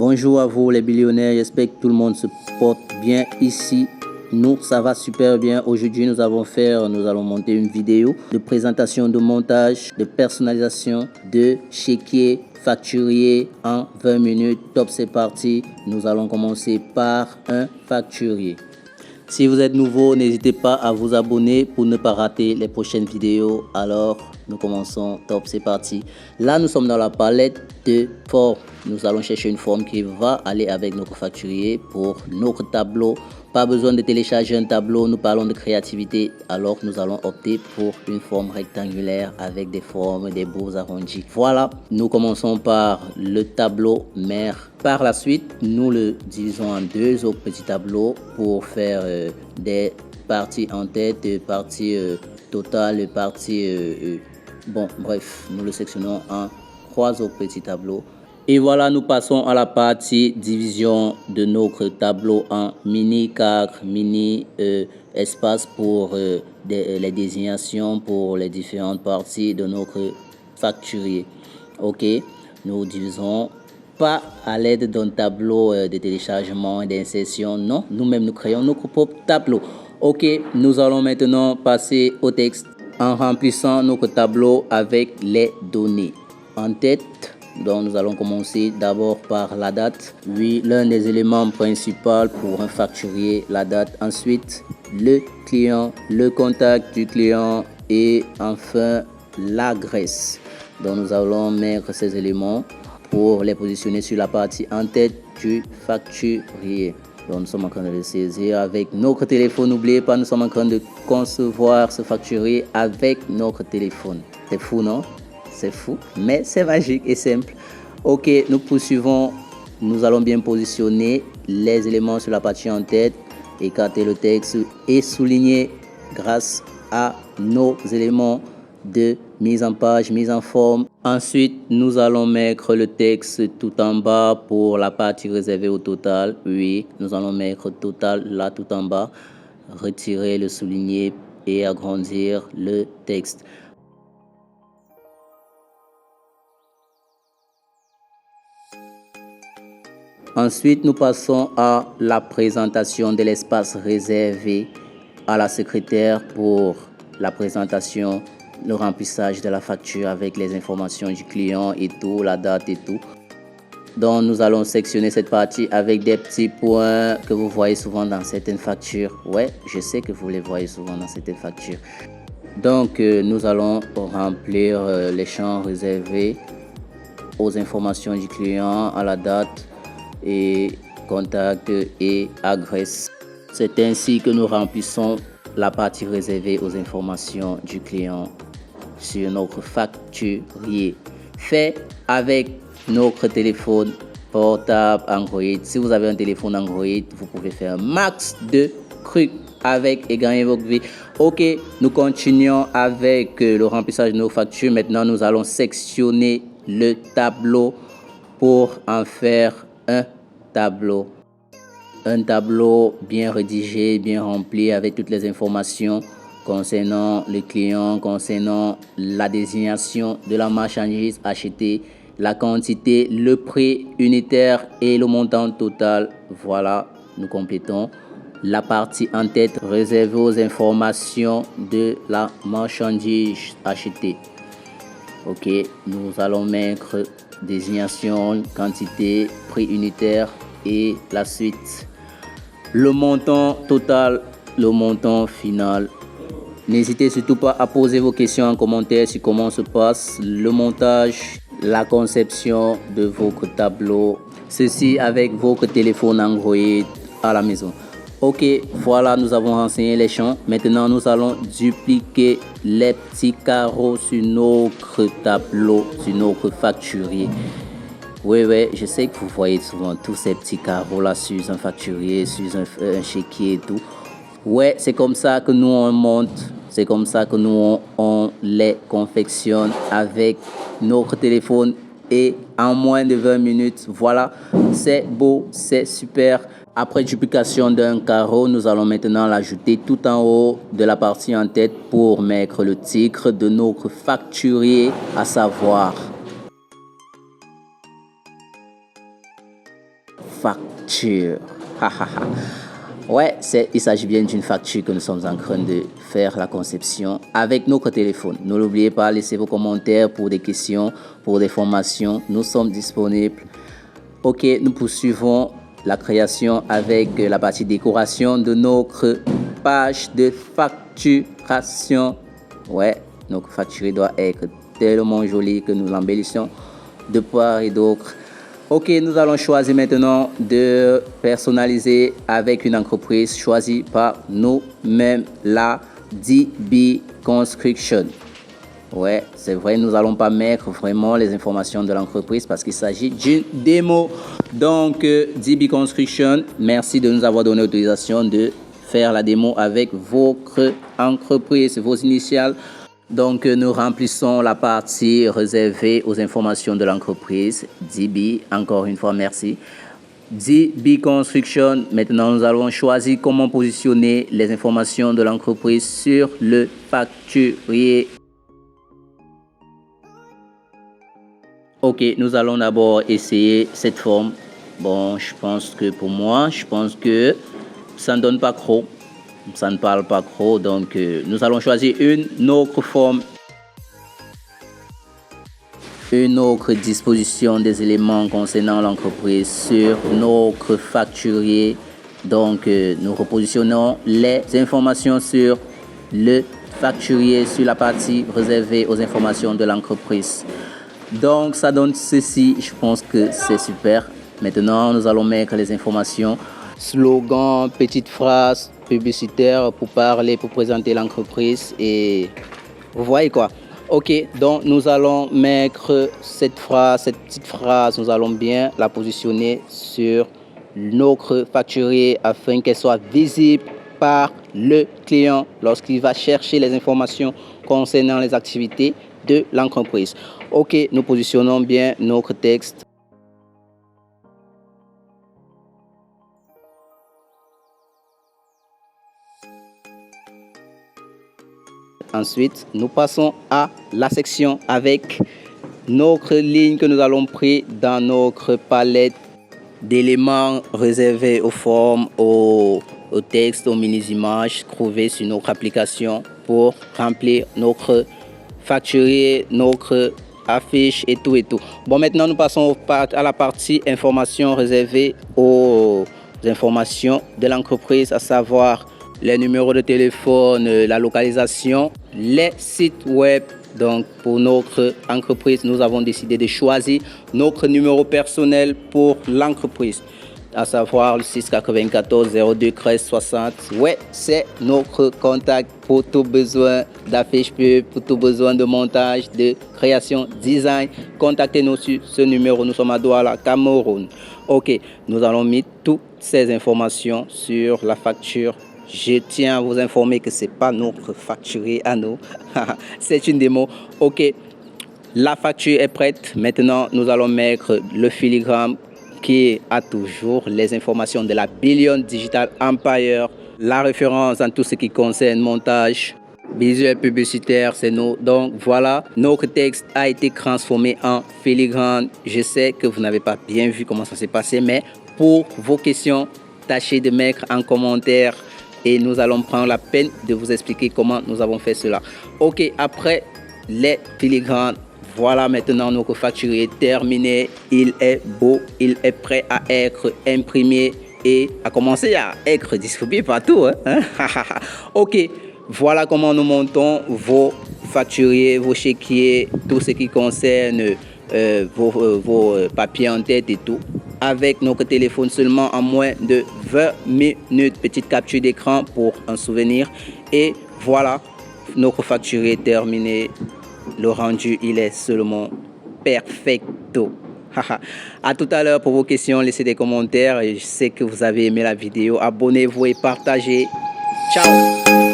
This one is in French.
Bonjour à vous les billionnaires, j'espère que tout le monde se porte bien ici. Nous, ça va super bien. Aujourd'hui, nous allons monter une vidéo de présentation, de montage, de personnalisation, de chéquier facturier en 20 minutes. Top, c'est parti. Nous allons commencer par un facturier. Si vous êtes nouveau, n'hésitez pas à vous abonner pour ne pas rater les prochaines vidéos. Alors, nous commençons. Top, c'est parti. Là, nous sommes dans la palette de formes. Nous allons chercher une forme qui va aller avec notre facturier pour notre tableau. Pas besoin de télécharger un tableau. Nous parlons de créativité. Alors, nous allons opter pour une forme rectangulaire avec des formes, des beaux arrondis. Voilà, nous commençons par le tableau mère. Par la suite, nous le divisons en deux autres petits tableaux pour faire des parties en tête, parties totales, parties... bon, bref, nous le sectionnons en trois autres petits tableaux. Et voilà, nous passons à la partie division de notre tableau en mini cadre, mini espace pour les désignations pour les différentes parties de notre facturier. Ok, nous divisons pas à l'aide d'un tableau de téléchargement et d'insertion, non, nous-mêmes nous créons notre propre tableau. Ok, nous allons maintenant passer au texte en remplissant notre tableau avec les données en tête. Donc nous allons commencer d'abord par la date. Oui, l'un des éléments principaux pour un facturier, la date. Ensuite, le client, le contact du client et enfin l'adresse. Donc nous allons mettre ces éléments pour les positionner sur la partie en tête du facturier. Donc nous sommes en train de le saisir avec notre téléphone. N'oubliez pas, nous sommes en train de concevoir ce facturier avec notre téléphone. C'est fou, non? C'est fou, mais c'est magique et simple. Ok, nous poursuivons. Nous allons bien positionner les éléments sur la partie en tête, écarter le texte et souligner grâce à nos éléments de mise en page, mise en forme. Ensuite, nous allons mettre le texte tout en bas pour la partie réservée au total. Oui, nous allons mettre total là tout en bas. Retirer le souligner et agrandir le texte. Ensuite, nous passons à la présentation de l'espace réservé à la secrétaire pour la présentation, le remplissage de la facture avec les informations du client et tout, la date et tout. Donc, nous allons sectionner cette partie avec des petits points que vous voyez souvent dans certaines factures. Ouais, je sais que vous les voyez souvent dans certaines factures. Donc, nous allons remplir les champs réservés aux informations du client, à la date et contact et adresse. C'est ainsi que nous remplissons la partie réservée aux informations du client sur notre facturier. Fait avec notre téléphone portable Android. Si vous avez un téléphone Android, vous pouvez faire max de trucs avec et gagner votre vie. Ok, nous continuons avec le remplissage de nos factures. Maintenant, nous allons sectionner le tableau pour en faire un tableau bien rédigé, bien rempli avec toutes les informations concernant le client, concernant la désignation de la marchandise achetée, la quantité, le prix unitaire et le montant total. Voilà, nous complétons la partie en tête réservée aux informations de la marchandise achetée. Ok, nous allons mettre désignation, quantité, prix unitaire et la suite. Le montant total, le montant final. N'hésitez surtout pas à poser vos questions en commentaire sur comment se passe le montage, la conception de votre tableau. Ceci avec votre téléphone Android à la maison. Ok, voilà, nous avons renseigné les champs. Maintenant, nous allons dupliquer les petits carreaux sur notre tableau, sur notre facturier. Oui, je sais que vous voyez souvent tous ces petits carreaux là sur un facturier, sur un chéquier et tout. Ouais, c'est comme ça que nous on monte, c'est comme ça que nous on les confectionne avec notre téléphone et en moins de 20 minutes. Voilà, c'est beau, c'est super. Après duplication d'un carreau, nous allons maintenant l'ajouter tout en haut de la partie en tête pour mettre le titre de notre facturier, à savoir facture. Ouais, il s'agit bien d'une facture que nous sommes en train de faire la conception avec notre téléphone. Ne l'oubliez pas, laissez vos commentaires pour des questions, pour des formations. Nous sommes disponibles. Ok, nous poursuivons la création avec la partie décoration de notre page de facturation. Ouais, notre facture doit être tellement jolie que nous l'embellissons de part et d'autre. Ok, nous allons choisir maintenant de personnaliser avec une entreprise choisie par nous-mêmes, la DB Construction. Ouais, c'est vrai, nous n'allons pas mettre vraiment les informations de l'entreprise parce qu'il s'agit d'une démo. Donc, DB Construction, merci de nous avoir donné l'autorisation de faire la démo avec votre entreprise, vos initiales. Donc, nous remplissons la partie réservée aux informations de l'entreprise. DB, encore une fois, merci. DB Construction, maintenant nous allons choisir comment positionner les informations de l'entreprise sur le facturier. Ok, nous allons d'abord essayer cette forme. Bon, je pense que pour moi, ça ne donne pas trop. Ça ne parle pas trop. Donc, nous allons choisir une autre forme. Une autre disposition des éléments concernant l'entreprise sur notre facturier. Donc, nous repositionnons les informations sur le facturier, sur la partie réservée aux informations de l'entreprise. Donc, ça donne ceci. Je pense que c'est super. Maintenant, nous allons mettre les informations. Slogan, petite phrase publicitaire pour parler, pour présenter l'entreprise. Et vous voyez quoi? Ok, donc nous allons mettre cette petite phrase, nous allons bien la positionner sur notre facturier afin qu'elle soit visible par le client lorsqu'il va chercher les informations concernant les activités de l'entreprise. Ok, nous positionnons bien notre texte. Ensuite, nous passons à la section avec notre ligne que nous allons prendre dans notre palette d'éléments réservés aux formes, aux textes, aux mini-images trouvées sur notre application pour remplir notre facturier, notre affiche et tout et tout. Bon, maintenant nous passons à la partie informations réservées aux informations de l'entreprise, à savoir les numéros de téléphone, la localisation, les sites web. Donc, pour notre entreprise, nous avons décidé de choisir notre numéro personnel pour l'entreprise, à savoir le 694 02 13 60. Ouais, c'est notre contact pour tout besoin d'affiches pub, pour tout besoin de montage, de création, design. Contactez-nous sur ce numéro. Nous sommes à Douala, Cameroun. Ok, nous allons mettre toutes ces informations sur la facture. Je tiens à vous informer que ce n'est pas notre facturier à nous. C'est une démo. Ok, la facture est prête. Maintenant, nous allons mettre le filigrane qui a toujours les informations de la Billion Digital Empire. La référence en tout ce qui concerne montage, visuel publicitaire, c'est nous. Donc voilà, notre texte a été transformé en filigrane. Je sais que vous n'avez pas bien vu comment ça s'est passé, mais pour vos questions, tâchez de mettre en commentaire. Et nous allons prendre la peine de vous expliquer comment nous avons fait cela. Ok, après les filigranes, voilà maintenant notre facturier terminé. Il est beau, il est prêt à être imprimé et à commencer à être distribué partout. Ok, voilà comment nous montons vos facturiers, vos chéquiers, tout ce qui concerne vos papiers en tête et tout, avec notre téléphone seulement en moins de 20 minutes. Petite capture d'écran pour un souvenir. Et voilà, notre facture est terminée. Le rendu, il est seulement perfecto. À tout à l'heure pour vos questions. Laissez des commentaires. Et je sais que vous avez aimé la vidéo. Abonnez-vous et partagez. Ciao!